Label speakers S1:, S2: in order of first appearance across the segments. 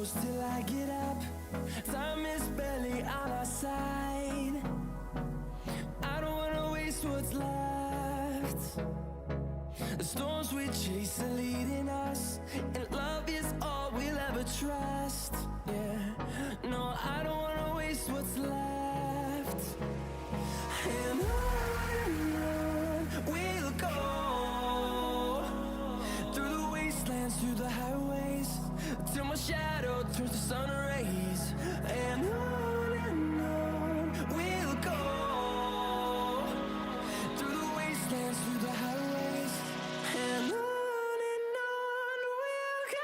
S1: close till I get up. Time is barely on our side. I don't wanna waste what's left. The storms we chase are leading us, and love is all we'll ever trust. Yeah, no, I don't wanna waste what's left. And on we'll go, through the wastelands, through the highways, till my shadow turns to sun rays. And on we'll go, through the wastelands, through the highways, and on we'll go.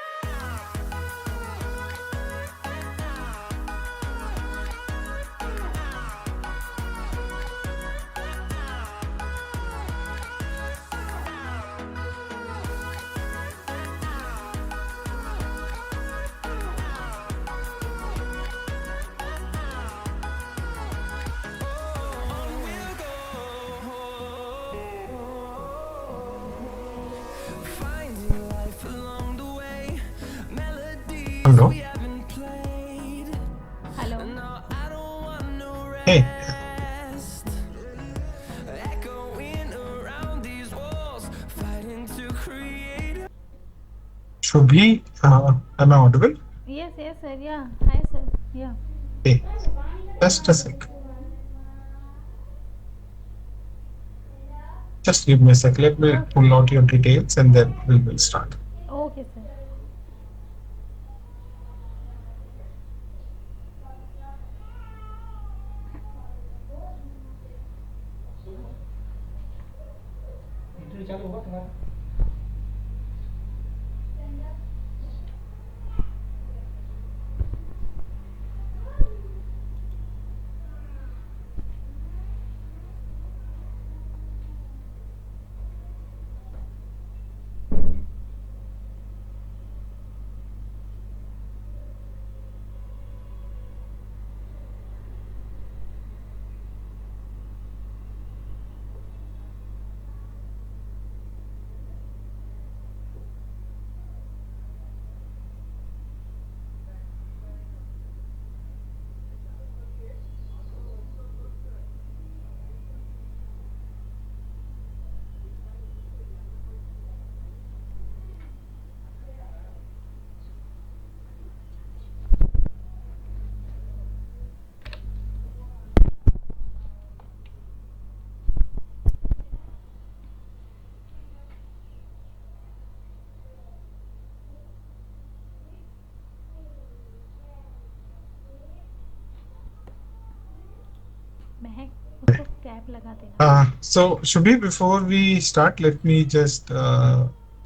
S1: Finding life along the way, melodies
S2: Hello.
S1: we haven't played.
S3: Hello.
S1: No, I don't want no
S2: Hey.
S1: rest. Echoing around these walls, fighting to create.
S2: Shubhi, am I audible?
S3: Yes, sir. Yeah. Hi, sir. Yeah.
S2: Hey, just a sec. Just give me a sec. Let me pull out your details and then we will start.
S3: Okay, sir. महक उसको cap लगा देना.
S2: So Shubhi, before we start, let me just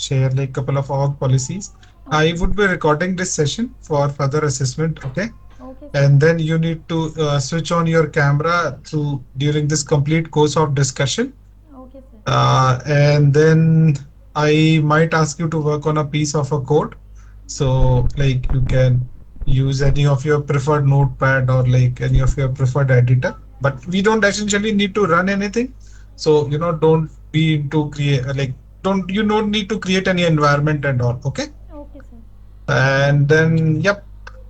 S2: share like couple of org policies. I would be recording this session for further assessment, okay?
S3: Okay, sir.
S2: And then you need to switch on your camera through during this complete course of discussion.
S3: Okay, sir.
S2: And then I might ask you to work on a piece of a code. So like you can use any of your preferred notepad or like any of your preferred editor, but we don't essentially need to run anything. So, don't be into you don't need to create any environment and all. Okay.
S3: Okay, sir.
S2: And then, yep.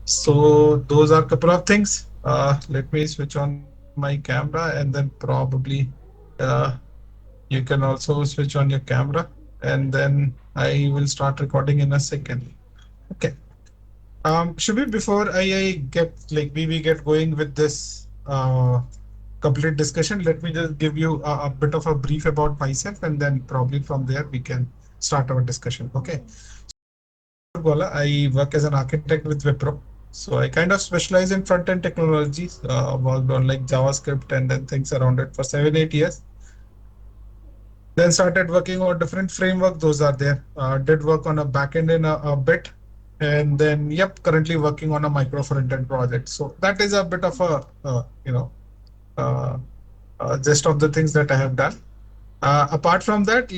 S2: So those are a couple of things. Let me switch on my camera and then probably uh, you can also switch on your camera and then I will start recording in a second. Okay. Shubhi, before I get we get going with this complete discussion, let me just give you a bit of a brief about myself and then probably from there we can start our discussion. Okay. I work as an architect with Wipro. So I kind of specialize in front-end technologies, worked on like JavaScript and then things around it for 7-8 years. Then started working on different framework. Those are there. Did work on a backend in a bit. And then, yep, currently working on a micro front-end project. So that is a bit of a, gist of the things that I have done. Apart from that,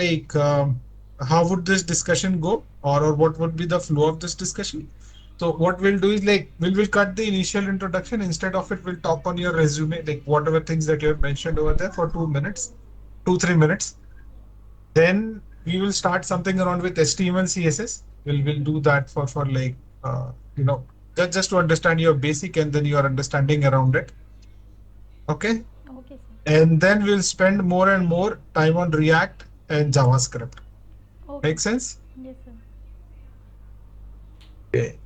S2: how would this discussion go or what would be the flow of this discussion? So what we'll do is we'll cut the initial introduction. Instead of it, we'll talk on your resume, like whatever things that you have mentioned over there for 2 minutes, 2-3 minutes. Then we will start something around with HTML CSS. We'll do that for just to understand your basic and then your understanding around it. Okay.
S3: Okay, sir.
S2: And then we'll spend more and more time on React and JavaScript.
S3: Okay.
S2: Make sense?
S3: Yes, sir.
S2: Okay.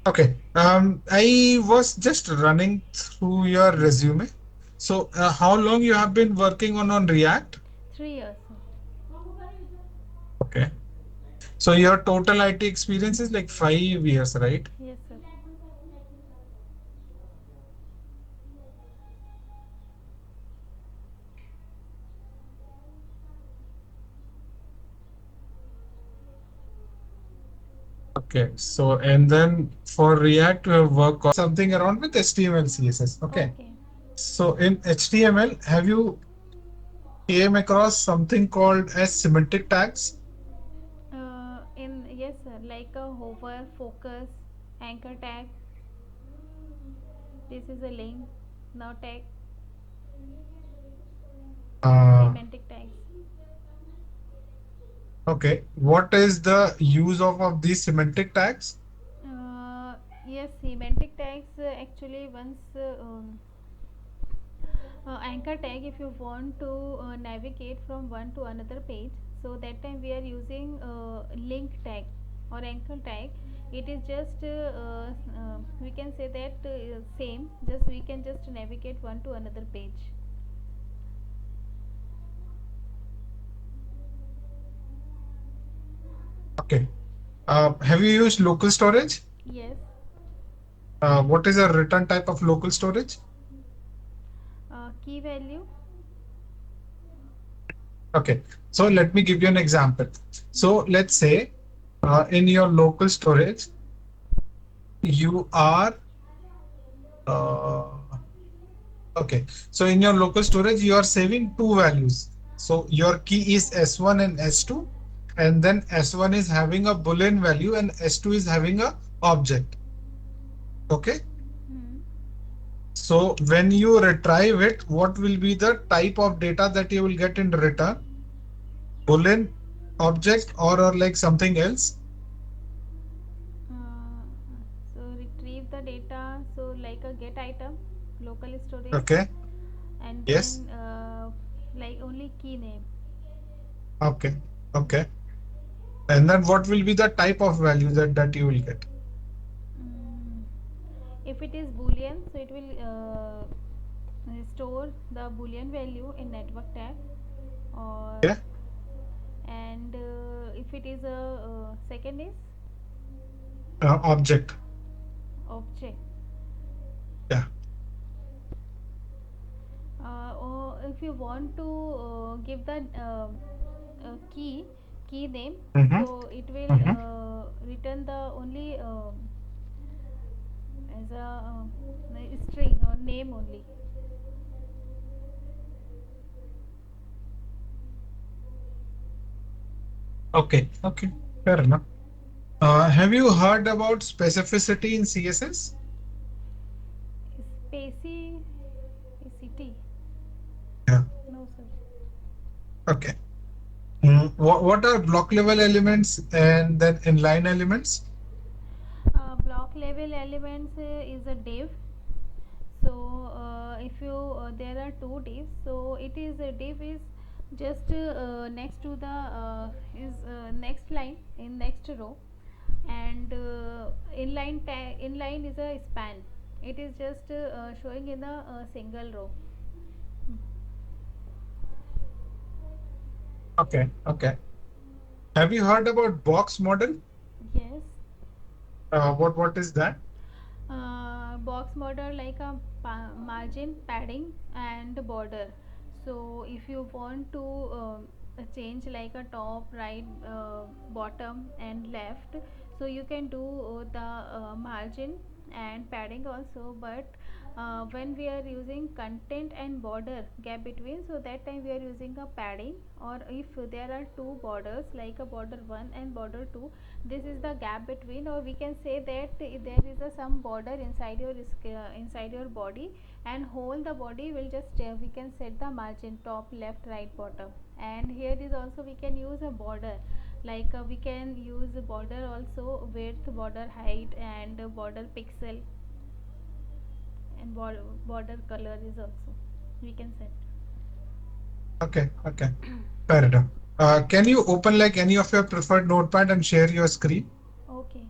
S2: Okay. I was just running through your resume. So, how long you have been working on React?
S3: 3 years, sir.
S2: Okay. So your total IT experience is like 5 years, right?
S3: Yes, sir.
S2: Okay. So, and then for React, you have worked on something around with HTML, CSS. Okay.
S3: Okay.
S2: So in HTML, have you came across something called as semantic tags?
S3: In yes, sir. Like a hover, focus, anchor tag. This is a link. Now tag
S2: Uh,
S3: semantic tags.
S2: okay. What is the use of these semantic tags?
S3: Yes, semantic tags actually once anchor tag if you want to navigate from one to another page, so that time we are using link tag or anchor tag. It is just we can say that same, just we can just navigate one to another page.
S2: Okay. Have you used local storage?
S3: Yes.
S2: What is a return type of local storage?
S3: Key value.
S2: Okay. So let me give you an example. So let's say in your local storage, you are uh, okay. So in your local storage, you are saving two values. So your key is S1 and S2, and then S1 is having a Boolean value and S2 is having a object. Okay.
S3: Hmm.
S2: So when you retrieve it, what will be the type of data that you will get in return? Boolean object or like something else?
S3: uh, so retrieve the data, so like a get item, local storage,
S2: Okay.
S3: and
S2: Yes.
S3: then like only key name.
S2: Okay. Okay. And then what will be the type of value that you will get?
S3: Mm, if it is boolean, so it will store the boolean value in network tag, or
S2: Yeah.
S3: and if it is a second is
S2: Object.
S3: object,
S2: Yeah.
S3: or if you want to give the key name,
S2: Mm-hmm.
S3: so it will
S2: Mm-hmm.
S3: return the only as a string or name only.
S2: Okay. Okay. Fair enough. Have you heard about specificity in CSS?
S3: Specificity.
S2: Yeah.
S3: No, sir.
S2: Okay. What are block level elements and then inline elements?
S3: Block level elements is a div. So if you there are two divs, so it is a div is just next to the is next line in next row, and inline is a span. It is just showing in a single row.
S2: Okay. Okay. Have you heard about box model?
S3: Yes.
S2: What is that?
S3: Box border like a margin, padding, and border. So if you want to change like a top, right, bottom, and left, so you can do the margin and padding also. But when we are using content and border gap between, so that time we are using a padding. Or if there are two borders like a border 1 and border 2, this is the gap between. Or we can say that there is a some border inside your body, and whole the body will just we can set the margin top, left, right, bottom. And here is also we can use a border. Like we can use border also, width, border height, and border pixel, and border color is also we can set.
S2: Okay, okay, fair enough. Can you open like any of your preferred notepad and share your screen?
S3: Okay.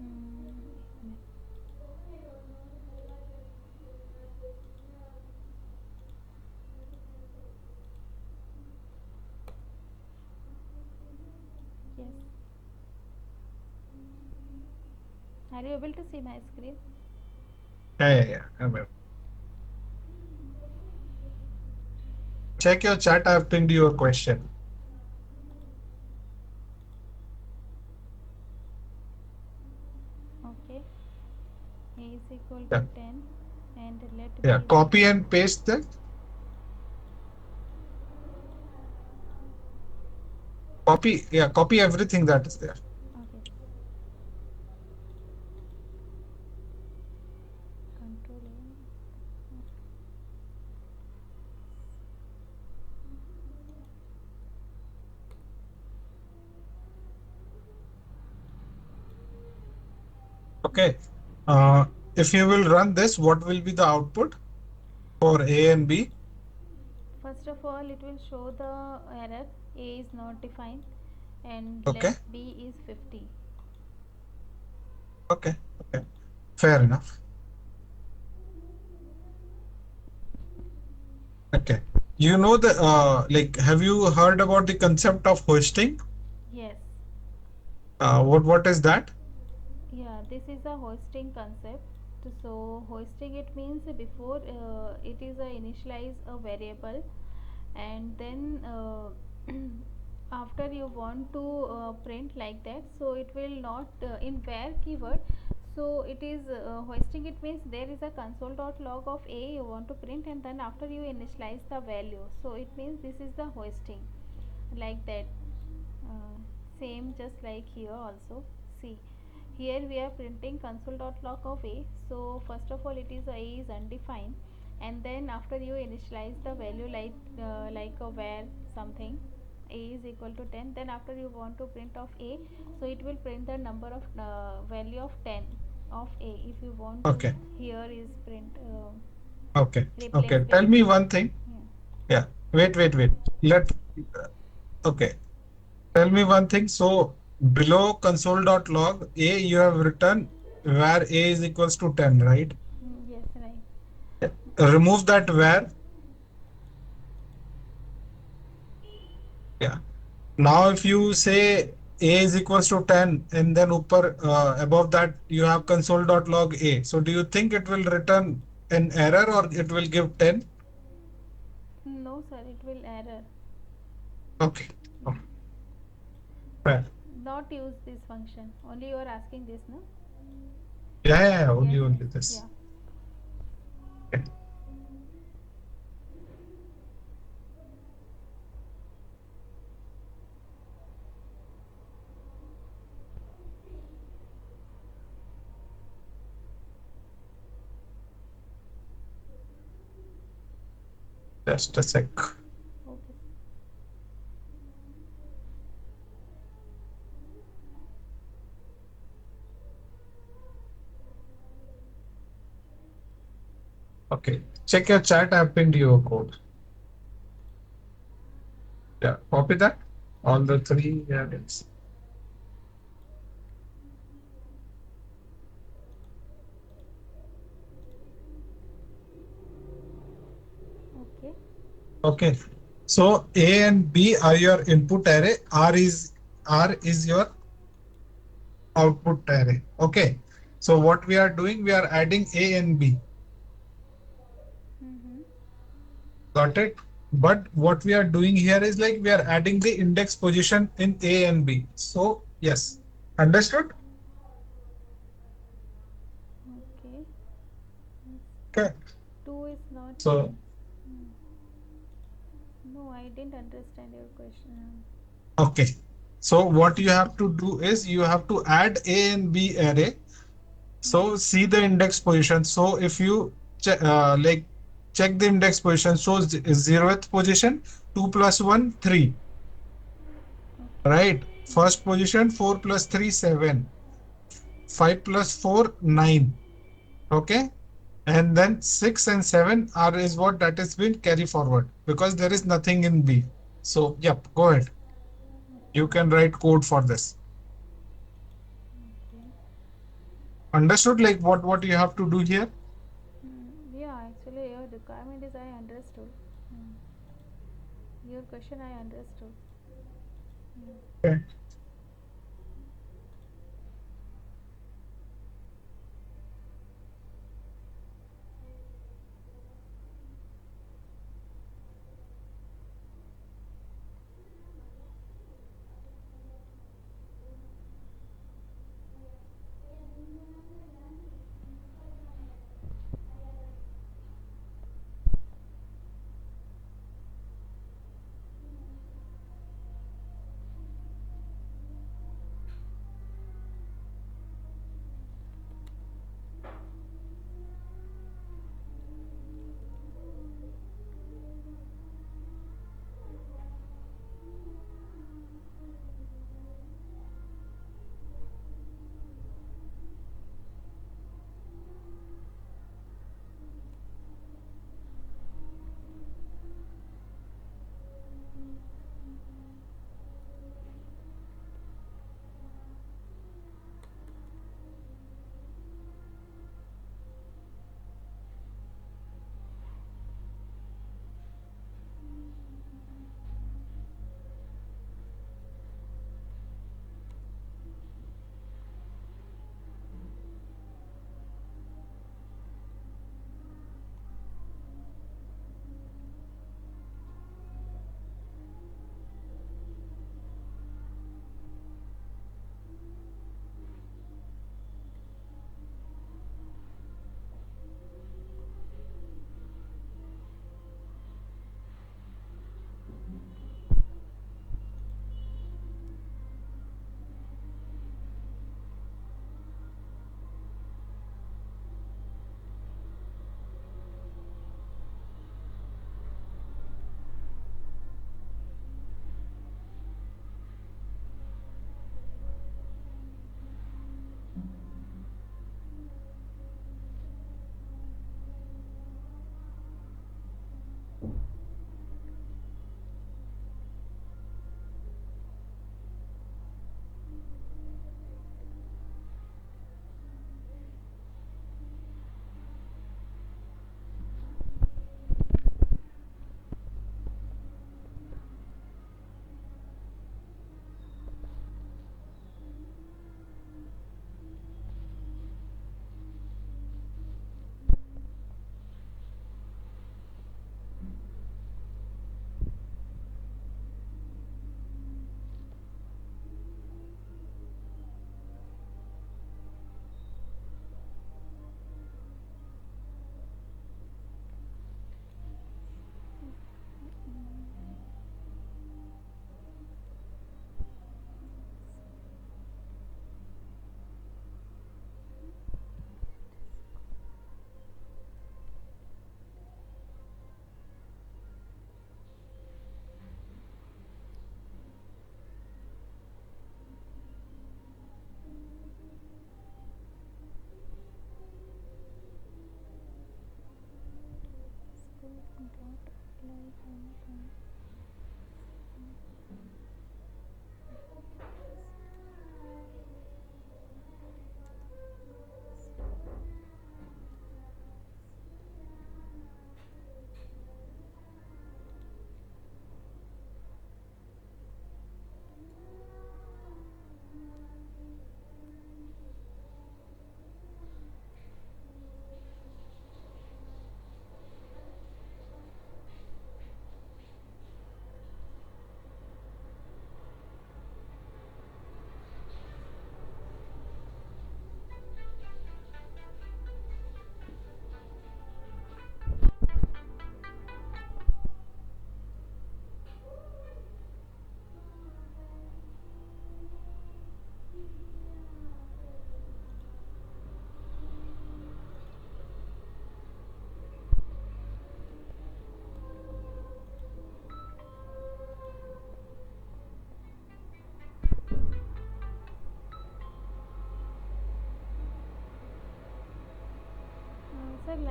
S3: Mm, yes. Are you able to see my screen?
S2: Yeah. I'm able. Check your chat. I've pinned you a question.
S3: Okay. A is equal
S2: Yeah,
S3: to 10 and let b
S2: yeah.
S3: is
S2: Copy
S3: equal.
S2: and paste that. Copy, yeah. Copy everything that is there.
S3: Okay. Control A.
S2: Okay. Uh, if you will run this, what will be the output for A and B?
S3: First of all, it will show the error A is not defined and
S2: Okay,
S3: let B is 50.
S2: okay, okay. Fair enough. Okay. You know the like, have you heard about the concept of hosting?
S3: Yes.
S2: What is that?
S3: Yeah, this is a hosting concept. So hosting it means before it is a initialize a variable, and then after you want to print like that, so it will not in where keyword. So it is hosting it means there is a console.log of a you want to print, and then after you initialize the value, so it means this is the hosting like that. uh, Same just like here also. See, here we are printing console.log of a. So first of all it is a is undefined, and then after you initialize the value like a where something a is equal to 10, then after you want to print of a, so it will print the number of value of 10 of a. If you want to,
S2: Okay,
S3: here is print
S2: okay,
S3: replace
S2: okay. Tell
S3: that.
S2: me one thing.
S3: Yeah.
S2: Yeah. Wait. Let. Okay. Tell me one thing. So below console.log A, you have written where A is equals to 10, right?
S3: Yes, right.
S2: Remove that where. Yeah. Now, if you say A is equals to 10 and then above that you have console.log A. So do you think it will return an error or it will give 10?
S3: No sir, it will error.
S2: Okay.
S3: Yeah.
S2: Oh, fair.
S3: Not use this function. Only you are asking this, no?
S2: Yeah.
S3: Yes,
S2: Only
S3: yes.
S2: this.
S3: Yeah.
S2: Okay. Just a sec.
S3: Okay.
S2: Okay. Check your chat. I've pinned you a code. Yeah. Copy that. All the three. Yeah.
S3: Okay.
S2: Okay. So A and B are your input array. R is your output array. Okay. So what we are doing, we are adding A and B.
S3: Mm-hmm.
S2: Got it? But what we are doing here is like we are adding the index position in A and B. So yes, understood?
S3: Okay.
S2: Okay.
S3: Two is not.
S2: So
S3: Mm. No, I didn't understand your question.
S2: okay. So what you have to do is you have to add A and B array.
S3: Mm-hmm.
S2: So see the index position. So if you like check the index position. So 0th position, 2 plus 1, 3.
S3: Okay.
S2: Right. First position, 4 plus 3, 7. 5 plus 4, 9. Okay. And then 6 and 7 are is what that has been carry forward because there is nothing in B. So, yep, go ahead. You
S3: Okay.
S2: can write code for this.
S3: Okay.
S2: Understood like what you have to do here?
S3: Yeah, actually, your requirement is I understood. Mm. Your question I understood. Mm.
S2: Okay.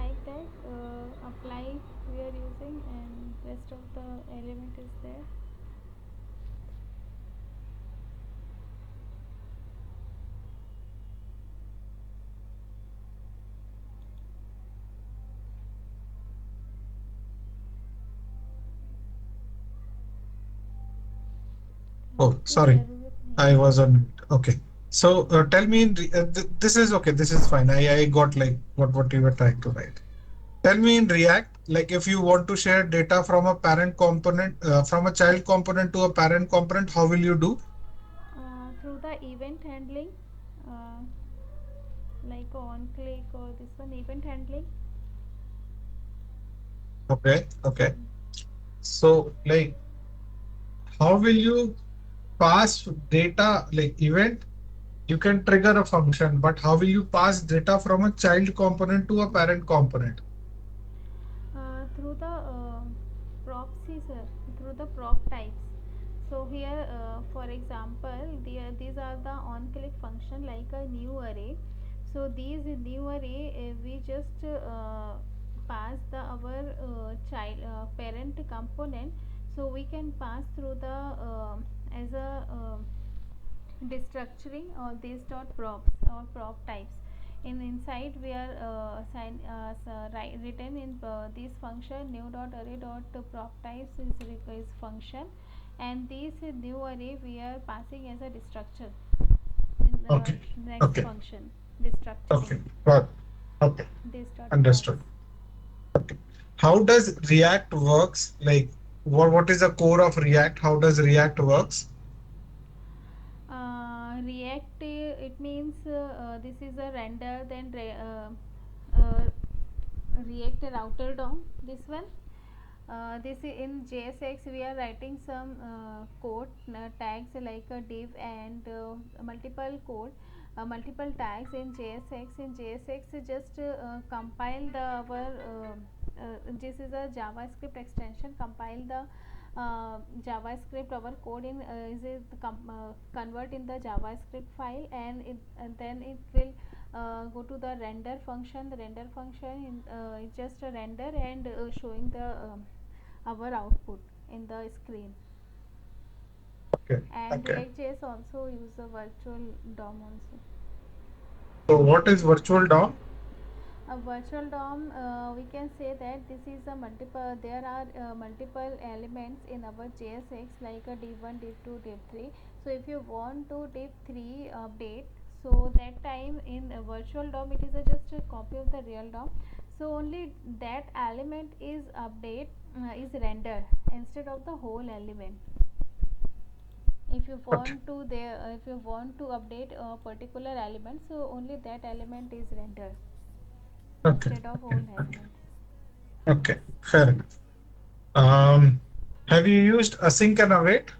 S3: like that. Apply we are using, and rest of the element is there.
S2: Oh,
S3: ये
S2: sorry.
S3: जरूरत
S2: I
S3: नहीं
S2: was on mute. Okay. So tell me, this is okay. This is fine. I got like what you were trying to write. Tell me in React, like if you want to share data from a parent component, from a child component to a parent component, how will you do?
S3: through the event handling, uh, like on click or this one event handling.
S2: Okay. Okay. So like, how will you pass data like event? You can trigger a function, but how will you pass data from a child component to a parent component?
S3: Through the proxies, through the prop types. So here, for example, these are the on-click function like a new array. So these new array, we just pass the our child parent component. So we can pass through the as a destructuring or these dot props or prop types. In inside we are written in this function new dot array dot prop types is function, and this new array we are passing as a destructure in the
S2: Okay.
S3: next
S2: Okay.
S3: function destructuring
S2: Okay. Got. Okay.
S3: this dot props.
S2: Understood. How does React works? Like what is the core of React? How does React works?
S3: React, it means this is a render, then uh, React router DOM. This one. This in JSX we are writing some code tags like a div and multiple code multiple tags in JSX. In JSX just compile the our this is a JavaScript extension, compile the JavaScript our code in is it convert in the JavaScript file, and then it will go to the render function. The render function is just a render and showing the our output in the screen.
S2: Okay.
S3: And
S2: Okay.
S3: reactjs also use a virtual DOM also.
S2: So what is virtual DOM?
S3: A virtual DOM, we can say that this is a multiple, there are multiple elements in our JSX like a div1 div2 div3. So if you want to div3 update, so that time in a virtual DOM it is just a copy of the real DOM. So only that element is update is rendered instead of the whole element. If you
S2: Okay.
S3: want to there if you want to update a particular element, so only that element is rendered
S2: Okay.
S3: instead of whole
S2: Okay. Okay.
S3: element.
S2: Okay. Fair enough. Um, have you used async and await?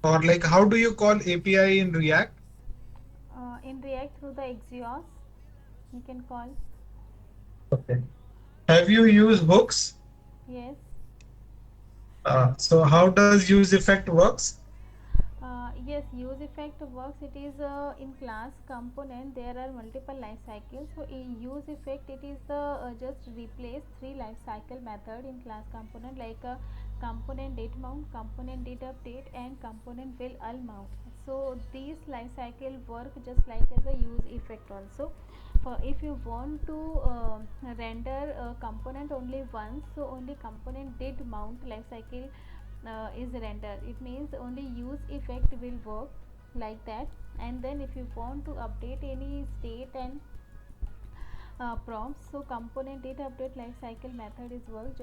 S2: Or like how do you call API in React?
S3: In React through the Axios, you can call.
S2: Okay. Have you used hooks?
S3: Yes.
S2: So how does use effect works?
S3: Yes, use effect works. It is in class component. There are multiple life cycles. So in use effect, it is the just replace three life cycle method in class component like a component date mount, component date update, and component will mount. So these life cycle work just like as a use effect also. For if you want to render a component only once, so only component did mount life cycle is render. It means only use effect will work like that. And then if you want to update any state and prompts, so component data update lifecycle method is work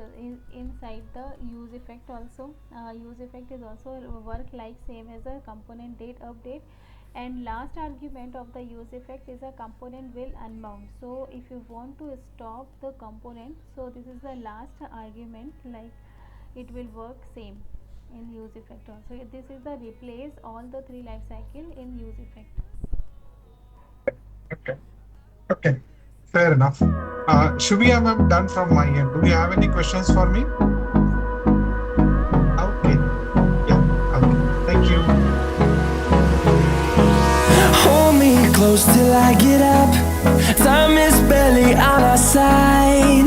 S3: inside the use effect also. Use effect is also work like same as a component date update, and last argument of the use effect is a component will unmount. So if you want to stop the component, so this is the last argument, like it will work same in use effect also. This is the replace all the three life cycle in use effect.
S2: Okay. Okay. Fair enough. Shubhi, I'm done from my end. Do you have any questions for me? Okay. Yeah. Okay. Thank you.
S1: Hold me close till I get up. Time is barely on our side.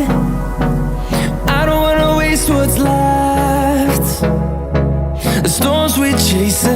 S1: chasing